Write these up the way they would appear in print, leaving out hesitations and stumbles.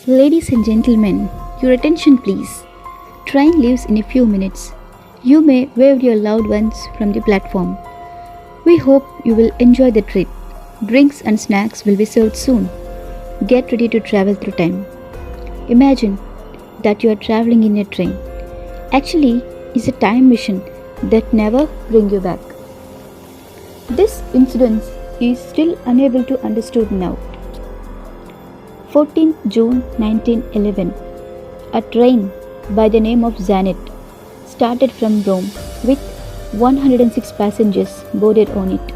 Ladies and gentlemen, your attention please. Train leaves in a few minutes. You may wave your loved ones from the platform. We hope you will enjoy the trip. Drinks and snacks will be served soon. Get ready to travel through time. Imagine that you are traveling in a train. Actually, it's a time machine that never brings you back. This incident is still unable to understood now. 14th June 1911, a train by the name of Zanetti started from Rome with 106 passengers boarded on it.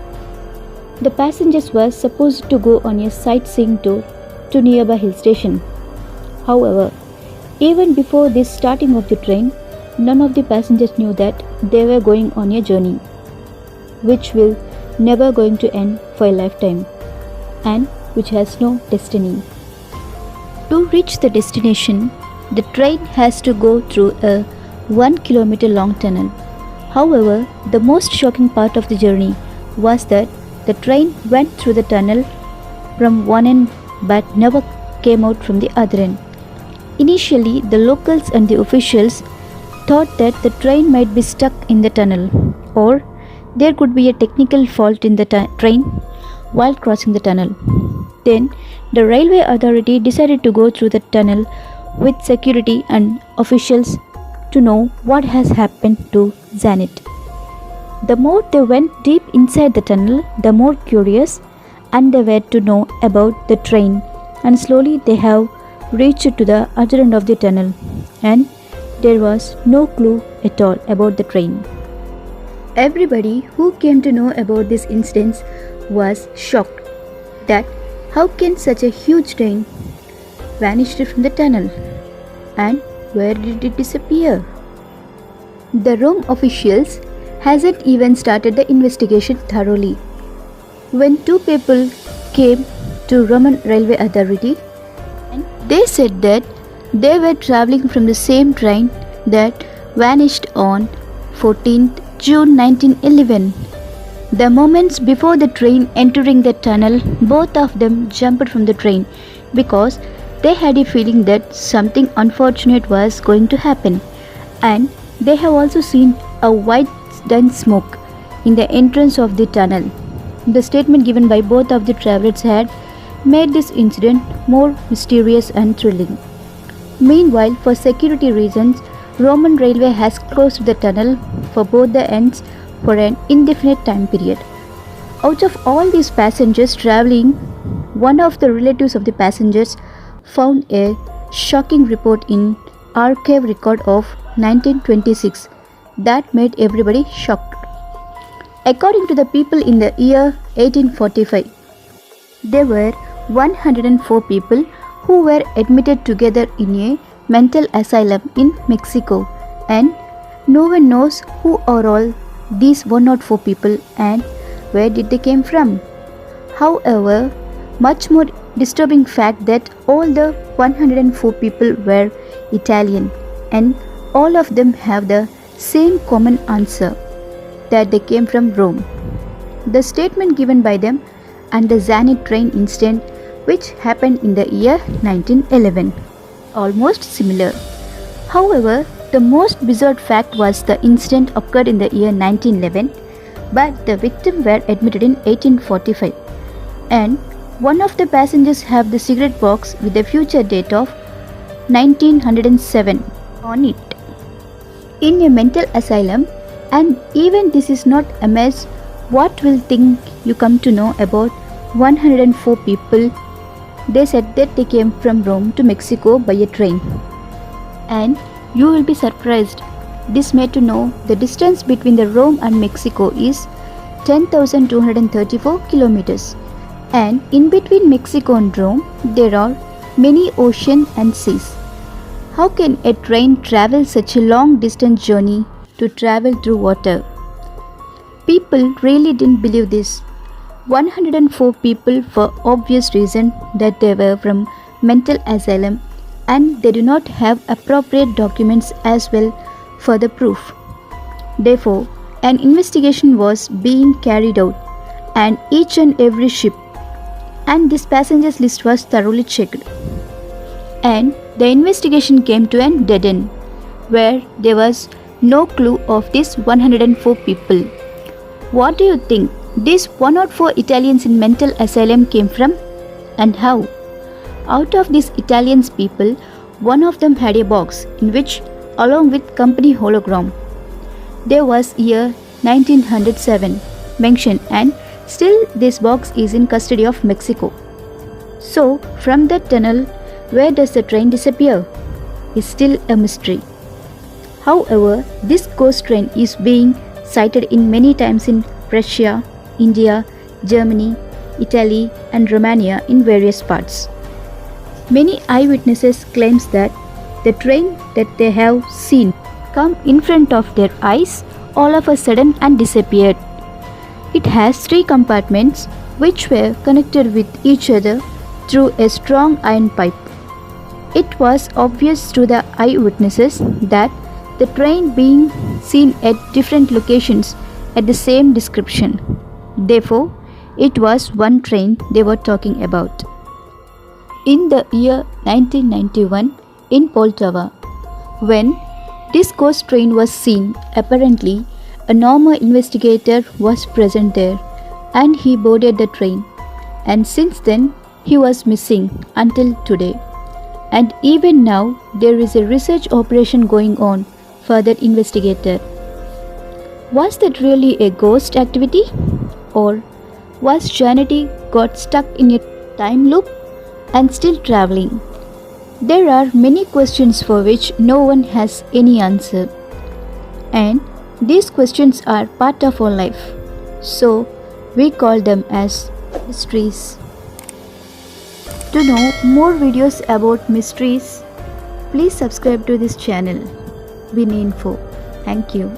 The passengers were supposed to go on a sightseeing tour to nearby hill station. However, even before this starting of the train, none of the passengers knew that they were going on a journey, which will never going to end for a lifetime, and which has no destiny. To reach the destination, the train has to go through a 1 kilometer long tunnel. However, the most shocking part of the journey was that the train went through the tunnel from one end but never came out from the other end. Initially, the locals and the officials thought that the train might be stuck in the tunnel, or there could be a technical fault in the train while crossing the tunnel. Then, the railway authority decided to go through the tunnel with security and officials to know what has happened to Zanetti. The more they went deep inside the tunnel, the more curious and they were to know about the train, and slowly they have reached to the other end of the tunnel, and there was no clue at all about the train. Everybody who came to know about this incident was shocked that how can such a huge train vanish from the tunnel, and where did it disappear? The Rome officials hasn't even started the investigation thoroughly. When two people came to Roman railway authority, and they said that they were traveling from the same train that vanished on 14th June 1911. The moments before the train entering the tunnel, both of them jumped from the train because they had a feeling that something unfortunate was going to happen, and they have also seen a white dense smoke in the entrance of the tunnel. The statement given by both of the travelers had made this incident more mysterious and thrilling. Meanwhile, for security reasons, Roman railway has closed the tunnel for both the ends for an indefinite time period. Out of all these passengers traveling, one of the relatives of the passengers found a shocking report in archive record of 1926 that made everybody shocked. According to the people in the year 1845, there were 104 people who were admitted together in a mental asylum in Mexico, and no one knows who are all these 104 people and where did they came from. However, much more disturbing fact that all the 104 people were Italian, and all of them have the same common answer, that they came from Rome. The statement given by them and the Zanetti train incident, which happened in the year 1911, almost similar. However, the most bizarre fact was the incident occurred in the year 1911, but the victims were admitted in 1845, and one of the passengers have the cigarette box with the future date of 1907 on it in a mental asylum. And even this is not a mess, what will think you come to know about 104 people. They said that they came from Rome to Mexico by a train, and you will be surprised. This made to know the distance between the Rome and Mexico is 10,234 kilometers, and in between Mexico and Rome there are many oceans and seas. How can a train travel such a long distance journey to travel through water? People really didn't believe this. 104 people, for obvious reason that they were from mental asylum and they do not have appropriate documents as well for the proof. Therefore, an investigation was being carried out, and each and every ship and this passengers list was thoroughly checked. and the investigation came to an dead end, where there was no clue of these 104 people. What do you think these 104 Italians in mental asylum came from, and how? Out of these Italians people, one of them had a box in which, along with company hologram, there was year 1907 mentioned, and still this box is in custody of Mexico. So from that tunnel, where does the train disappear? Is still a mystery. However, this ghost train is being sighted in many times in Russia, India, Germany, Italy and Romania in various parts. Many eyewitnesses claims that the train that they have seen come in front of their eyes all of a sudden and disappeared. It has 3 compartments which were connected with each other through a strong iron pipe. It was obvious to the eyewitnesses that the train being seen at different locations at the same description. Therefore, it was one train they were talking about. In the year 1991 in Poltava, when this ghost train was seen, apparently a normal investigator was present there and he boarded the train, and since then he was missing until today. And even now there is a research operation going on for that investigator. Was that really a ghost activity, or was Zanetti got stuck in a time loop and still traveling? There are many questions for which no one has any answer, and these questions are part of our life, so we call them as mysteries. To know more videos about mysteries, please subscribe to this channel, Binni Info. Thank you.